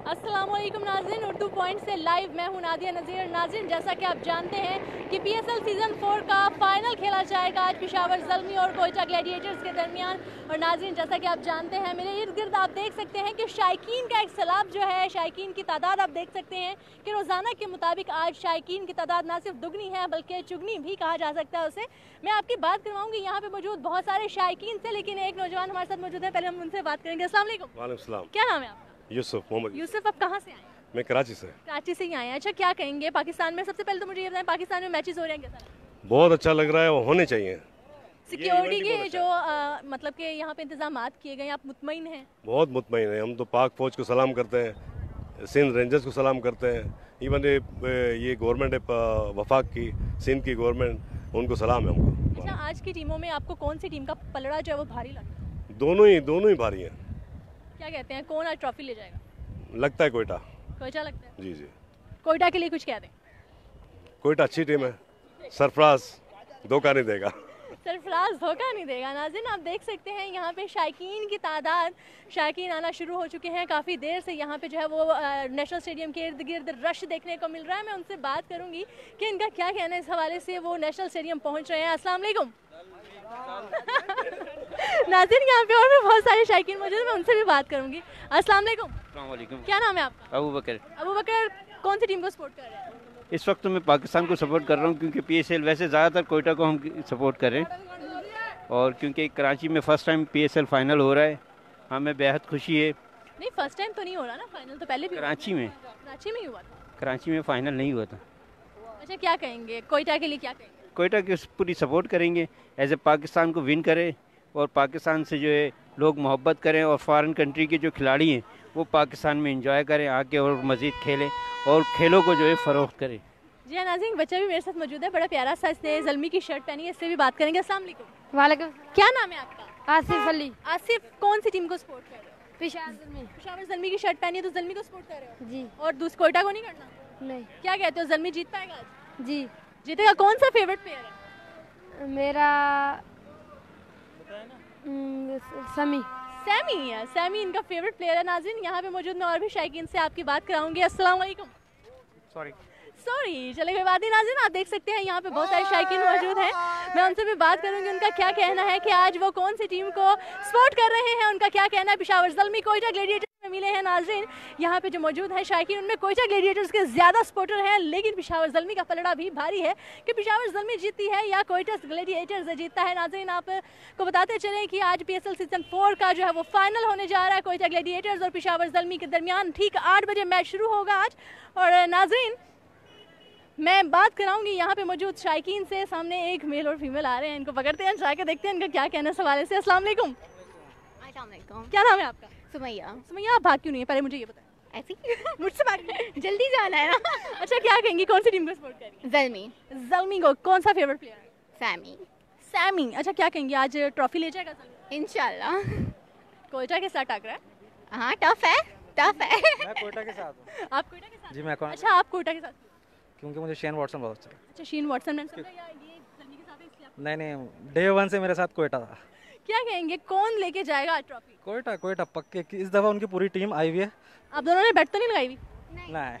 अस्सलाम वालेकुम नाज़रीन, उर्दू पॉइंट से लाइव मैं हूं नादिया नज़ीर। नाज़रीन, जैसा कि आप जानते हैं कि पीएसएल सीज़न 4 का फाइनल खेला जाएगा आज पेशावर ज़ल्मी और कोयटा ग्लैडिएटर्स के दरमियान। और नाज़रीन, जैसा कि आप जानते हैं, मेरे इर्द गिर्द आप देख सकते हैं कि शायकीन का एक सैलाब जो है, शायकीन की तादाद आप देख सकते हैं कि रोज़ाना के मुताबिक आज शायकीन की तादाद ना सिर्फ दुगनी है बल्कि चुगनी भी कहा जा सकता है उसे। मैं आपकी बात करवाऊँगी यहाँ पे मौजूद बहुत सारे शायकीन से, लेकिन एक नौजवान हमारे साथ मौजूद है, पहले हम उनसे बात करेंगे। अस्सलाम वालेकुम। वालेकुम सलाम। क्या नाम है आपका? यूसुफ मोहम्मद। यूसुफ, आप कहाँ से आए? मैं कराची से। कराची से ही आए हैं। अच्छा, क्या कहेंगे पाकिस्तान में? सबसे पहले तो मुझे ये बताएं, पाकिस्तान में मैचेस हो रहे हैं कैसा? बहुत अच्छा लग रहा है, वो होने चाहिए। सिक्योरिटी के जो मतलब कि यहाँ पे इंतजामात किए गए, आप मुतमईन हैं? बहुत मुतमईन है। हम तो पाक फौज को सलाम करते हैं, सिंध रेंजर्स को सलाम करते हैं, इवन ये गवर्नमेंट है वफाक की, सिंध की गवर्नमेंट, उनको सलाम है हमको। अच्छा, आज की टीमों में आपको कौन सी टीम का पलड़ा जो है वो भारी लगता है? दोनों ही भारी हैं। क्या कहते हैं, कौन आज ट्रॉफी ले जाएगा? लगता है कोयटा। कोयटा लगता है? जी जी, कोयटा के लिए कुछ कह दें? कोयटा अच्छी टीम है, सरफराज धोखा नहीं देगा। सरफराज धोखा नहीं देगा। नाज़रीन, आप देख सकते हैं यहाँ पे शायकीन की तादाद, शायकीन आना शुरू हो चुके हैं। काफ़ी देर से यहाँ पे जो है वो नेशनल स्टेडियम के इर्द गिर्द रश देखने को मिल रहा है। मैं उनसे बात करूँगी कि इनका क्या कहना है इस हवाले से। वो नेशनल स्टेडियम पहुँच रहे हैं। अस्सलाम वालेकुम। नाज़रीन, यहाँ पे और भी बहुत सारे शायकीन मौजूद हैं, मैं उनसे भी बात करूँगी। अस्सलाम वालेकुम। क्या नाम है आपका? अबू बकर। अबू बकर, कौन सी टीम को सपोर्ट कर रहे हैं? इस वक्त तो मैं पाकिस्तान को सपोर्ट कर रहा हूँ, क्योंकि पीएसएल वैसे ज़्यादातर कोयटा को हम सपोर्ट कर रहे हैं, और क्योंकि कराची में फ़र्स्ट टाइम पीएसएल फाइनल हो रहा है, हमें बेहद खुशी है। नहीं, फर्स्ट टाइम तो नहीं हो रहा ना फाइनल, तो पहले भी कराची में ही हुआ था। कराची में फ़ाइनल नहीं हुआ था। अच्छा, क्या कहेंगे कोयटा के लिए? क्या कहेंगे? कोयटा की पूरी सपोर्ट करेंगे, ऐसे पाकिस्तान को विन करे और पाकिस्तान से जो है लोग मोहब्बत करें, और फॉरेन कंट्री के जो खिलाड़ी हैं वो पाकिस्तान में इंजॉय करें आके, और मज़ीद खेलें और खेलों को जो है फ़रोख्त करें। जी हाँ नाज़रीन, बच्चा भी मेरे साथ मौजूद है, बड़ा प्यारा सा, इसने ज़ल्मी की शर्ट पहनी है, इससे भी बात करेंगे। अस्सलाम वालेकुम। वालेकुम। क्या नाम है आपका? आसिफ अली। आसिफ, कौन सी टीम को सपोर्ट कर रहे हो? पेशावर ज़ल्मी। पेशावर ज़ल्मी की शर्ट पहनी है तो ज़ल्मी को सपोर्ट कर रहे हो? जी। और दूसरे कोयटा को नहीं करना? नहीं। क्या कहते हो, ज़ल्मी जीत पाएगा आज? जी। जीतेगा। कौन सा फेवरेट प्लेयर है? मेरा समी। सैमी है। सैमी इनका फेवरेट प्लेयर है। नाज़रीन, यहाँ पे मौजूद मैं और भी शायकीन से आपकी बात कराऊंगी। अस्सलाम वालेकुम। सॉरी, चले कोई बात नहीं। नाज़रीन, आप देख सकते हैं यहाँ पे बहुत सारे शायकीन मौजूद हैं, मैं उनसे भी बात करूंगी उनका क्या कहना है कि आज वो कौन सी टीम को सपोर्ट कर रहे हैं, उनका क्या कहना है। पेशावर ज़ल्मी कोयटा ग्लैडिएटर्स में मिले हैं। नाज़रीन, यहाँ पे जो मौजूद हैं शायकीन, उनमें कोयटा ग्लैडिएटर्स के ज़्यादा सपोर्टर हैं, लेकिन पेशावर ज़ल्मी का पलड़ा भी भारी है कि पेशावर ज़ल्मी जीतती है या कोयटा ग्लैडिएटर्स जीतता है। नाज़रीन, आपको बताते चलें कि आज पीएसएल सीजन 4 का जो है वो फाइनल होने जा रहा है। कोयटा ग्लैडिएटर्स और पेशावर ज़ल्मी के दरमियान ठीक 8 बजे मैच शुरू होगा आज। और नाज़रीन, मैं बात कराऊंगी यहाँ पे मौजूद शायकीन से। सामने एक मेल और फीमेल आ रहे हैं, इनको पकड़ते हैं, जाके देखते हैं इनका क्या कहना है सवाल से। अस्सलाम वालेकुम। क्या नाम है आपका? सुमैया। सुमैया, आप भाग क्यों नहीं है, पहले मुझे ये बताएं। ऐसी मुझसे भाग जल्दी जाना है ना। अच्छा, क्या कहेंगी, कौन सी टीम को सपोर्ट करेंगी? ज़ल्मी। ज़ल्मी को। कौन सा फेवरेट प्लेयर है? सैमी। सैमी। अच्छा, क्या कहेंगी, आज ट्रॉफी ले जाएगा ज़ल्मी? इंशाल्लाह। कोयटा के साथ टकरा है? हाँ, टफ है। मैं कोयटा के साथ हूँ। आप कोयटा के साथ? जी, मैं कौन? अच्छा, आप कोयटा के साथ क्योंकि मुझे शेन वॉटसन बहुत अच्छा अच्छा, शीन वॉटसन। मैंने समझा या ये ज़ल्मी के साथ है इसलिए आप... नहीं, डे 1 से मेरे साथ कोयटा था। क्या कहेंगे, कौन लेके जाएगा आज ट्रॉफी? कोयटा पक्के। इस दफ़ा उनकी पूरी टीम आई हुई है। आप दोनों ने बैट तो नहीं लगाई हुई? नहीं,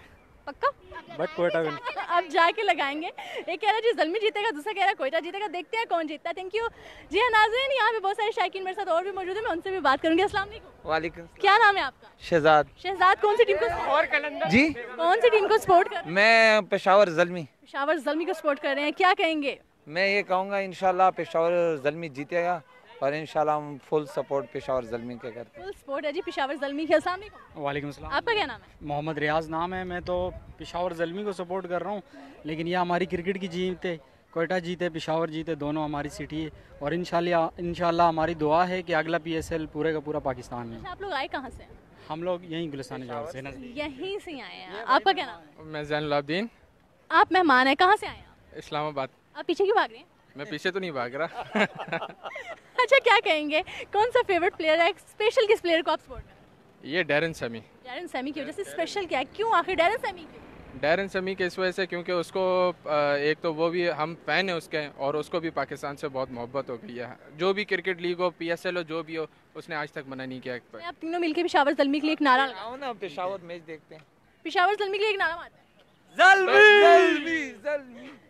पक्का? But Quetta win. अब जाके लगाएंगे। एक कह रहा है जी ज़ल्मी जीतेगा, दूसरा कह रहा है कोयटा जीतेगा, देखते हैं कौन जीतता है। Thank you. जी हाँ नाज़रीन, यहाँ पे बहुत सारे शायकीन मेरे साथ और भी मौजूद है, मैं उनसे भी बात करूंगी। अस्सलाम वालेकुम। वालेकुम। क्या नाम है आपका? शहजाद। शहजाद, कौन सी टीम को और कलंदर जी, कौन सी टीम को सपोर्ट कर? मैं पेशावर ज़ल्मी। पेशावर ज़ल्मी को सपोर्ट कर रहे हैं। क्या कहेंगे? मैं ये कहूँगा इंशाल्लाह पेशावर ज़ल्मी जीतेगा, और इंशाल्लाह हम फुल सपोर्ट पेशावर ज़ल्मी के करते हैं। फुल सपोर्ट है जी पेशावर ज़ल्मी के। अस्सलाम वालेकुम। वालेकुम सलाम। आपका क्या नाम है? मोहम्मद रियाज नाम है। मैं तो पेशावर ज़ल्मी को सपोर्ट कर रहा हूँ, लेकिन ये हमारी क्रिकेट की जीत है, कोयटा जीते पेशावर जीते, दोनों हमारी सिटी है, और इंशाल्लाह हमारी दुआ है कि अगला पीएसएल पूरे का पूरा पाकिस्तान में। आप लोग आए कहाँ से? हम लोग यहीं गुलिस्तान जवाहर से नज़दीक। यहीं से आए हैं। आपका क्या नाम है? मैं ज़ैनुलाब्दीन। आप मेहमान हैं, कहाँ से आए हैं? इस्लामाबाद। आप पीछे क्यों भाग रहे हैं? मैं पीछे तो नहीं भाग रहा। अच्छा, क्या कहेंगे, कौन सा फेवरेट प्लेयर है, स्पेशल किस प्लेयर को आप सपोर्ट करें? ये डैरन सैमी। डैरन सैमी की वजह से स्पेशल क्या है, क्यों आखिर डैरन सैमी क्यों? डैरन समी के इस वजह से क्योंकि उसको एक तो वो भी हम फ़ैन है उसके और उसको भी पाकिस्तान से बहुत मोहब्बत हो गई है। जो भी क्रिकेट लीग हो, PSL हो, जो भी हो, उसने आज तक मना नहीं किया। आप तीनों मिलके पेशावर ज़ल्मी के लिए एक नारा लगाओ ना, पेशावर मैच देखते हैं। पेशावर ज़ल्मी के लिए एक नारा मारते हैं।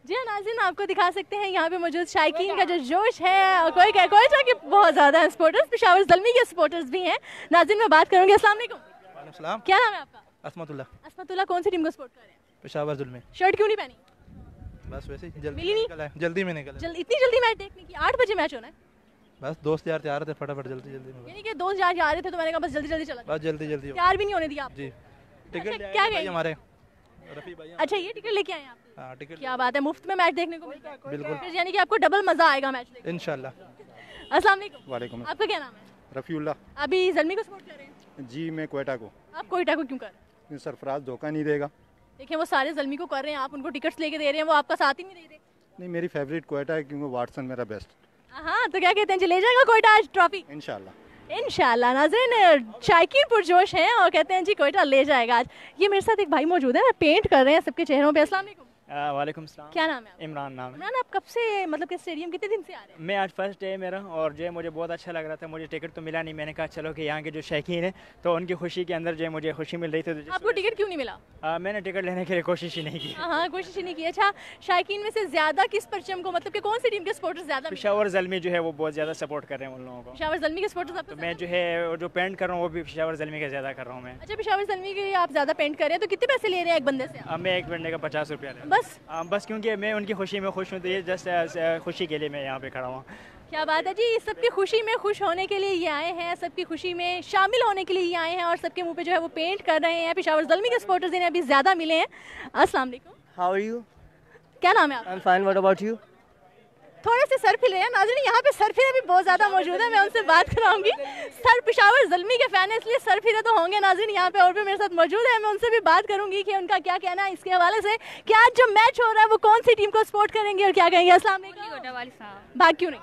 जी हाँ नाज़रीन, आपको दिखा सकते हैं यहाँ पे मौजूद शायकीन का जो जोश है, और कोई कि बहुत ज़्यादा है सपोर्टर्स, पेशावर ज़ल्मी के सपोर्टर्स भी हैं। नाज़रीन मैं बात करूँगी। अस्सलाम वालेकुम, क्या नाम है आपका? असमतुल्ला। कौन सी टीम को सपोर्ट कर रहे हैं? पेशावर ज़ुल्मी। शर्ट क्यों नहीं पहनी? बस वैसे ही मिली नहीं? जल्दी में निकला। इतनी जल्दी मैच देखने की? 8 बजे मैच होना है। बस दोस्त यार तैयार थे, फटाफट जल्दी यानी कि दोस्त यार जा रहे थे तो मैंने कहा बस जल्दी चला। बस जल्दी तैयार भी नहीं होने दिया आप जी। टिकट क्या गए हमारे रफ़ी भाई। अच्छा, ये टिकट लेके आए आप? हाँ, टिकट। क्या बात है, मुफ्त में मैच देखने को मिलता है। बिल्कुल, फिर यानी कि आपको डबल मजा आएगा मैच देखने। इंशाल्लाह। अस्सलाम वालेकुम। वालेकुम। आपका क्या नाम है? रफ़ीउल्लाह। अभी ज़ल्मी को सपोर्ट कर रहे हैं? जी, मैं क्वेटा को। आप क्वेटा को क्यों कर रहे हैं? सरफराज धोखा नहीं देगा। देखिए वो सारे ज़ल्मी को कर रहे हैं, आप उनको टिकट्स लेके दे रहे हैं, वो आपका साथ ही नहीं दे रहे। नहीं, मेरी फेवरेट क्वेटा है क्योंकि वाटसन मेरा बेस्ट। हाँ, तो क्या कहते हैं, ले जाएगा क्वेटा आज ट्रॉफी? इंशाल्लाह। नाज़रीन शायकीन पुरजोश हैं और कहते हैं जी क्वेटा ले जाएगा आज। ये मेरे साथ एक भाई मौजूद है, पेंट कर रहे हैं सबके चेहरों पे। अस्सलाम वालेकुम। वालेकुम सलाम। क्या नाम है आपका? इमरान नाम है। इमरान, आप कब से मतलब कि स्टेडियम कितने दिन से आ रहे हैं? मैं आज फर्स्ट डे मेरा, और जो है मुझे बहुत अच्छा लग रहा था। मुझे टिकट तो मिला नहीं, मैंने कहा चलो कि यहाँ के जो शौकीन है तो उनकी खुशी के अंदर जो है मुझे खुशी मिल रही थी। तो आपको टिकट क्यों नहीं मिला? मैंने टिकट लेने के लिए कोशिश ही नहीं की। हाँ, कोशिश ही नहीं की। अच्छा, शायकीन में से ज्यादा किस परचम को, मतलब कि कौन सी टीम के सपोर्टर्स ज्यादा? पेशावर ज़ल्मी जो है वो बहुत ज़्यादा सपोर्ट कर रहे हैं उन लोगों को। पेशावर ज़ल्मी के सपोर्टर्स आपको? तो मैं जो है जो पेंट कर रहा हूँ वो भी पेशावर ज़ल्मी का ज़्यादा कर रहा हूँ मैं। अच्छा, पेशावर ज़ल्मी के आप ज्यादा पेंट कर रहे हैं, तो कितने पैसे ले रहे हैं एक बंदे से? मैं एक बंदे का 50 रुपया बस क्योंकि मैं उनकी खुशी में खुश हूँ, तो ये जस्ट खुशी के लिए मैं यहाँ पे खड़ा हूँ। क्या बात है जी, सबकी खुशी में खुश होने के लिए ये आए हैं, सबकी खुशी में शामिल होने के लिए ये आए हैं, और सबके मुंह पे जो है वो पेंट कर रहे हैं। पेशावर ज़ल्मी के सपोर्टर्स इन्हें अभी ज़्यादा मिले हैं। अस्सलाम वालेकुम। How are you? क्या नाम है आपका? I am fine, what about you? थोड़े से सर फिले हैं नाज़रीन, यहाँ पे सर फिरे भी बहुत ज़्यादा मौजूद है, मैं उनसे बात कराऊंगी। सर पेशावर ज़ल्मी के फैन है इसलिए सर फिरे तो होंगे नाज़रीन यहाँ पे, और भी मेरे साथ मौजूद है, मैं उनसे भी बात करूंगी कि उनका क्या कहना है इसके हवाले से कि आज जो मैच हो रहा है वो कौन सी टीम को सपोर्ट करेंगे और क्या कहेंगे। अस्सलाम वालेकुम। भाग क्यों नहीं?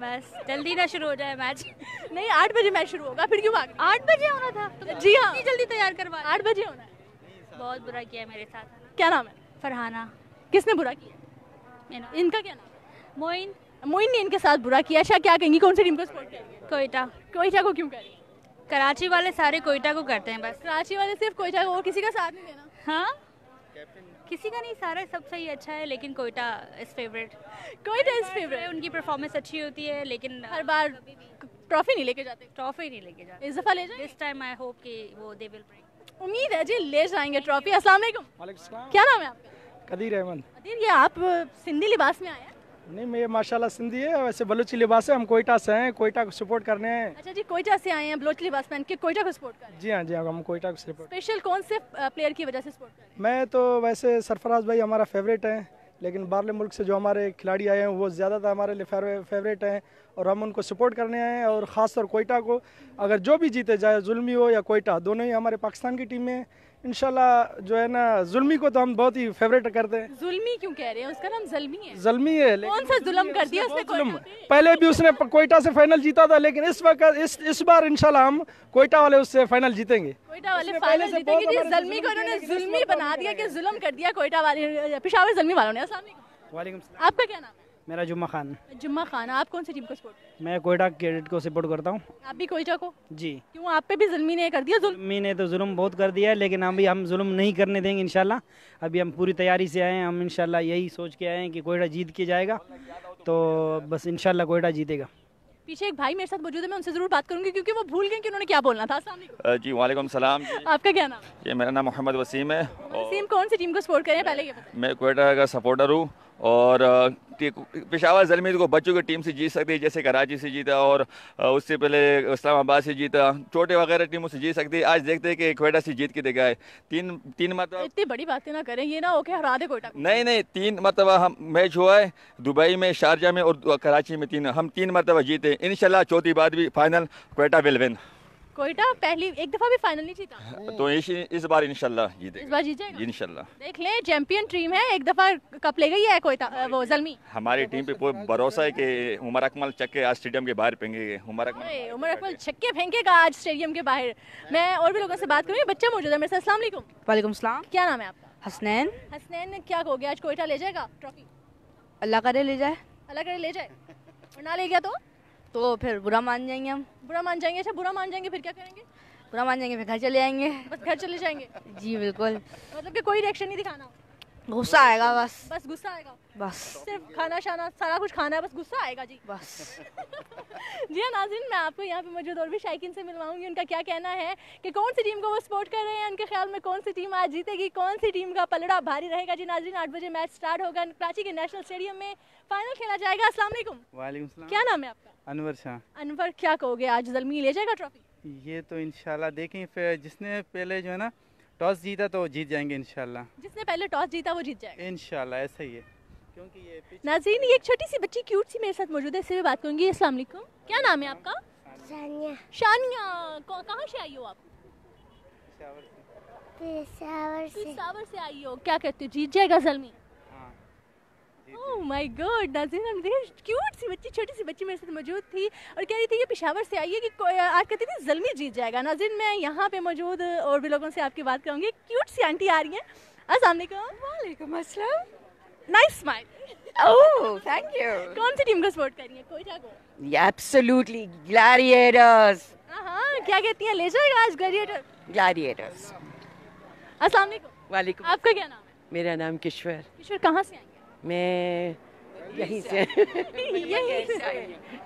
बस जल्दी ना शुरू हो जाए मैच। नहीं, 8 बजे मैच शुरू होगा, फिर क्यों भाग? 8 बजे होना था तो जी हाँ, जल्दी तैयार करवा। 8 बजे होना है। बहुत बुरा किया मेरे साथ। क्या नाम है? फरहाना। किसने बुरा किया? इनका क्या नाम? मोइन ने इनके साथ बुरा किया। अच्छा, क्या कहेंगी, कौन सी टीम को सपोर्ट करेंगे? कोयटा को क्यों करेंगे? कराची वाले सारे कोयटा को करते हैं बस। कराची वाले सिर्फ कोयटा को, और किसी का साथ नहीं देना? हाँ, किसी का नहीं, सारा सब सही अच्छा है, लेकिन कोयटा इज फेवरेट। उनकी परफॉर्मेंस अच्छी होती है, लेकिन हर बार ट्रॉफी नहीं लेके जाते। इस दफा ले जाए। दिस टाइम आई होप कि वो दे विल ब्रिंग। उम्मीद है जी ले जाएंगे ट्रॉफी। अस्सलाम वालेकुम। क्या नाम है आपका? कदीर अहमद। कदीर, ये आप सिंधी लिबास में आए हैं? नहीं, मैं माशाल्लाह सिंधी है, वैसे बलूची लिबास है। हम कोयटा से हैं, कोयटा को सपोर्ट करने हैं। अच्छा जी, कोयटा से आए हैं, बलूची लिबास पहन के कोयटा को सपोर्ट कर रहे हैं? जी हाँ, हम कोयटा को सपोर्ट। स्पेशल कौन से प्लेयर की वजह से सपोर्ट कर रहे हैं? मैं तो वैसे सरफराज भाई हमारा फेवरेट है, लेकिन बाहरले मुल्क से जो हमारे खिलाड़ी आए हैं वो ज़्यादातर हमारे लिए फेवरेट हैं, और हम उनको सपोर्ट करने आए हैं। और ख़ास तौर कोयटा को, अगर जो भी जीते, चाहे ज़ुल्मी हो या कोयटा, दोनों ही हमारे पाकिस्तान की टीम में इंशाल्लाह जो है ना। ज़ुल्मी को तो हम बहुत ही फेवरेट करते हैं। ज़ुल्मी क्यों कह रहे हैं? उसका नाम ज़ल्मी है। ज़ल्मी है, कौन सा जुल्म कर दिया उसने? पहले भी उसने कोयटा से फाइनल जीता था, लेकिन इस वक्त इस बार इंशाल्लाह हम कोयटा वाले उससे फाइनल जीतेंगे। कोयटा वाले फाइनल जीतेंगे जी। ज़ल्मी को उन्होंने ज़ुल्मी बना दिया कि जुल्म कर दिया कोयटा वाले, पेशावर ज़ल्मी वालों ने। अस्सलाम वालेकुम। आपका क्या नाम है? मेरा जुम्मा खान। जुम्मा खान, आप कौन सी टीम को सपोर्ट करते हैं? मैं कोयटा कैडेट को सपोर्ट करता हूँ। आप भी कोयटा को? जी। क्यों, आप पे भी ज़ल्मी ने कर दिया जुल्म? ज़ुल्मी ने तो जुल्म बहुत कर दिया है, लेकिन हम जुल्म नहीं करने देंगे इंशाल्लाह। अभी हम पूरी तैयारी से आए हैं, हम इंशाल्लाह यही सोच के आए हैं कि कोयटा जीत के जाएगा, तो बस इंशाल्लाह कोयटा जीतेगा। पीछे एक भाई मेरे साथ मौजूद है, मैं उनसे जरूर बात करूंगी क्योंकि वो भूल गए कि उन्होंने क्या बोलना था। अस्सलाम वालेकुम। जी वालेकुम सलाम। आपका क्या नाम? जी मेरा नाम मोहम्मद वसीम है। वसीम, कौन सी टीम को सपोर्ट करें पहले ये बताएं? मैं कोयटा का सपोर्टर हूँ, और पेशावर ज़ल्मी को बच्चों की टीम से जीत सकती है, जैसे कराची से जीता और उससे पहले इस्लामाबाद से जीता, छोटे वगैरह टीमों से जीत सकती है। आज देखते हैं कि कोयटा से जीत के दिखा है। तीन मतलब इतनी बड़ी बातें ना करें, ये ना हो के हरा दे कोयटा। नहीं, 3 मरतबा हम मैच हुआ है, दुबई में, शारजा में और कराची में। हम 3 मरतबा जीते। इंशाल्लाह चौथी बार भी final Quetta will win. Quetta पहली एक दफा भी फाइनल नहीं जीता, तो इस बार इंशाल्लाह जीतेगा। इस बार जीत जाएगा इंशाल्लाह। देख लें, चैंपियन टीम है, एक दफा कप ले गई है कोयटा, वो ज़ल्मी। हमारी टीम पे पूरा भरोसा है कि उमर अकमल छक्के आज स्टेडियम के बाहर फेंकेंगे। उमर अकमल छक्के फेंकेगा आज स्टेडियम के बाहर। मैं और भी लोगों से बात करूँगी, बच्चा मौजूद है मेरे साथ। अस्सलाम वालेकुम। वालेकुम सलाम। क्या नाम है आपका? हसनैन। हसनैन, क्या कहोगे, आज कोयटा ले जाएगा ट्रॉफी? अल्लाह करे ले जाए। अल्लाह करे ले जाए, और ना ले गया तो फिर बुरा मान जाएंगे हम। बुरा मान जाएंगे? अच्छा, बुरा मान जाएंगे फिर क्या करेंगे? बुरा मान जाएंगे फिर घर चले आएंगे। बस घर चले जाएंगे? जी बिल्कुल। मतलब कि कोई रिएक्शन नहीं दिखाना? गुस्सा आएगा बस। बस गुस्सा आएगा? बस सिर्फ खाना शाना सारा कुछ खाना है, बस गुस्सा आएगा जी? बस। जी हाँ नाज़रीन, मैं आपको यहाँ पे मौजूद और भी शायकीन से मिलवाऊंगी, उनका क्या कहना है कि कौन सी टीम को वो सपोर्ट कर रहे हैं, उनके ख्याल में कौन सी टीम आज जीतेगी, कौन सी टीम का पलड़ा भारी रहेगा। जी नाज़रीन, 8 बजे मैच स्टार्ट होगा, कराची के नेशनल स्टेडियम में फाइनल खेला जाएगा। अस्सलाम वालेकुम। वालेकुम सलाम। क्या नाम है आपका? अनवर शाह। अनवर, क्या कहोगे, आज ज़ल्मी ले जाएगा ट्रॉफी? ये तो इंशाल्लाह देखें, फिर जिसने पहले जो है ना टॉस जीता तो जीत जाएंगे इंशाल्लाह। जिसने पहले टॉस जीता वो जीत जाएगा इंशाल्लाह, ऐसा ही है। क्योंकि ये नाज़रीन, ये एक छोटी सी बच्ची क्यूट सी मेरे साथ मौजूद है, इससे भी बात करूंगी। अस्सलाम वालेकुम, क्या नाम है आपका? शानिया। शानिया, कहाँ से आई हो आप? पेशावर से आई हो। क्या कहते हो, जीत जाएगा ज़ल्मी? ओह माय गॉड नाज़रीन, क्यूट सी बच्ची, छोटी सी बच्ची मेरे साथ मौजूद थी और कह रही थी ये पेशावर से आई है कि आज कहती थी ज़ल्मी जीत जाएगा। नाज़रीन, मैं यहाँ पे मौजूद और भी लोगों से आपकी बात करूँगी। क्यूट सी आंटी आ रही हैं। अस्सलाम वालेकुम। वालेकुम अस्सलाम। Nice smile. Oh thank you. कौन सी टीम को सपोर्ट करिए, कोयटा को? Absolutely, Gladiators. हाँ, क्या कहती हैं, ले जाएगा आज ग्लैडिएटर? ग्लैडिएटर्स। अस्सलाम वालेकुम। वालेकुम। आपका क्या नाम है? मेरा नाम किश्वर। किश्वर, कहाँ से आएंगे? मैं यहीं से यहीं से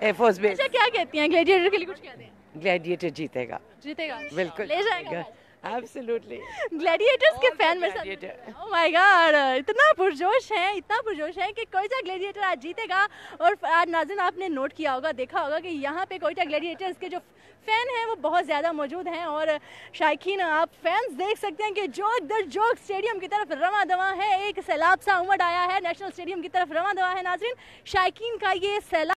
एयरफोर्स बेस। अच्छा, क्या कहती हैं, ग्लैडिएटर के लिए कुछ कहते हैं? ग्लैडिएटर जीतेगा। जीतेगा बिल्कुल, ले जाएगा। एब्सोल्युटली। ग्लैडिएटर्स के फैन मेरे साथ। ओह माय गॉड, इतना पुरजोश है कि कोयटा ग्लैडिएटर आज जीतेगा। और आज नाज़रीन, आपने नोट किया होगा, देखा होगा कि यहाँ पे कोयटा ग्लैडिएटर्स के जो फ़ैन हैं वो बहुत ज़्यादा मौजूद हैं। और शायकीन, आप फैंस देख सकते हैं कि जोक दर जोक स्टेडियम की तरफ रवां दवां है। एक सैलाब सा उमड़ आया है नेशनल स्टेडियम की तरफ, रवां दवां है नाज़रीन। शायकीन का ये सैलाब